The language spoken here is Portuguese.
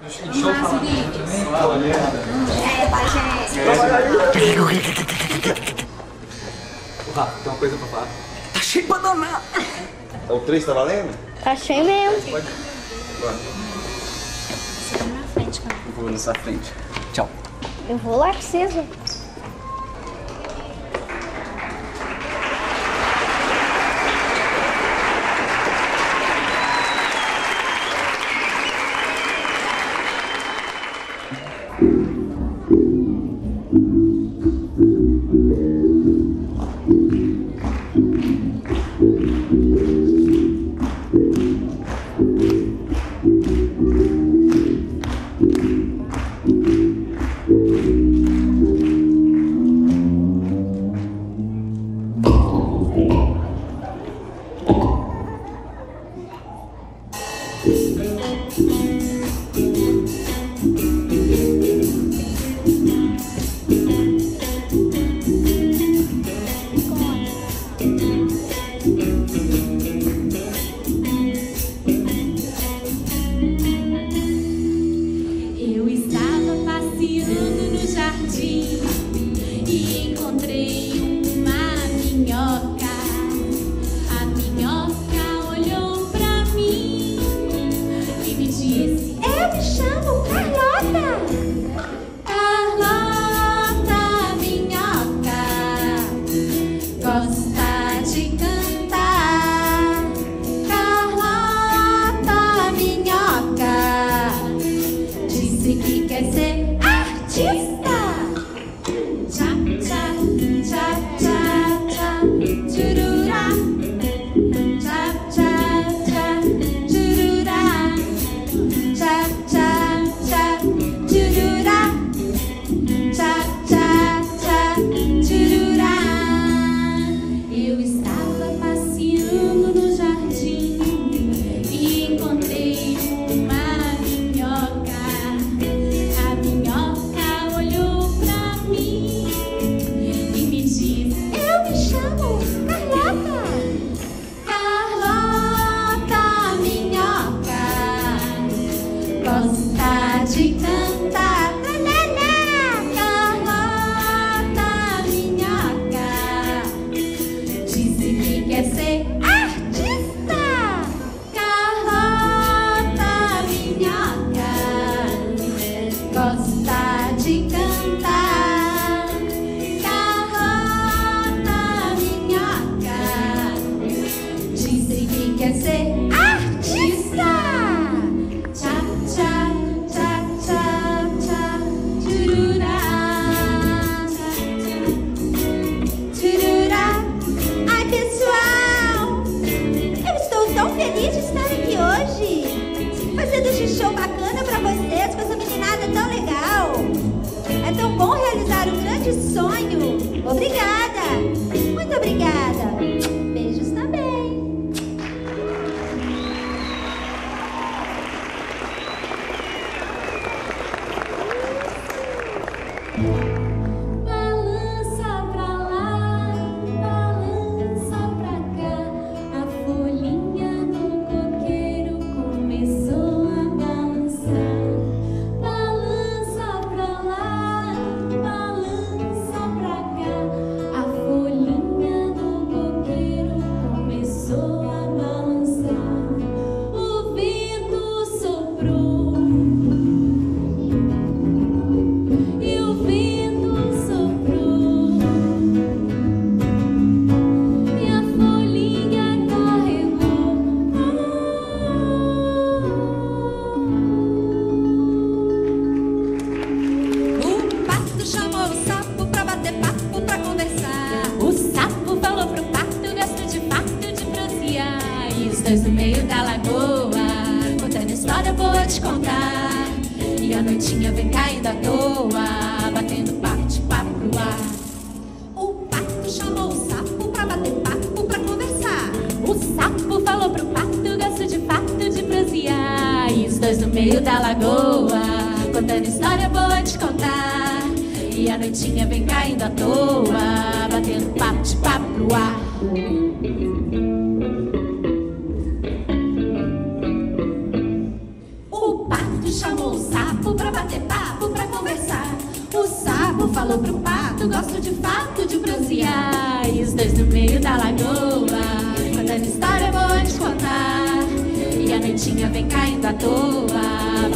Rafa, tem uma coisa pra falar. Tá cheio pra danar. O 3 tá valendo? Tá cheio mesmo. Pode. Bora. Você vai na frente, cara. Eu vou nessa frente. Tchau. Eu vou lá com vocês. dois no meio da lagoa, contando história boa te contar. E a noitinha vem caindo à toa, batendo bate-papo pro ar. O pato chamou o sapo pra bater papo, pra conversar. O sapo falou pro pato, gosto de pato, de prosear. E os dois no meio da lagoa, contando história boa te contar. E a noitinha vem caindo à toa, batendo bate-papo pro ar. O pato chamou o sapo pra bater papo, pra conversar. O sapo falou pro pato, gosto de fato de bronzear. E os dois no meio da lagoa, contando história boa de contar. E a noitinha vem caindo à toa,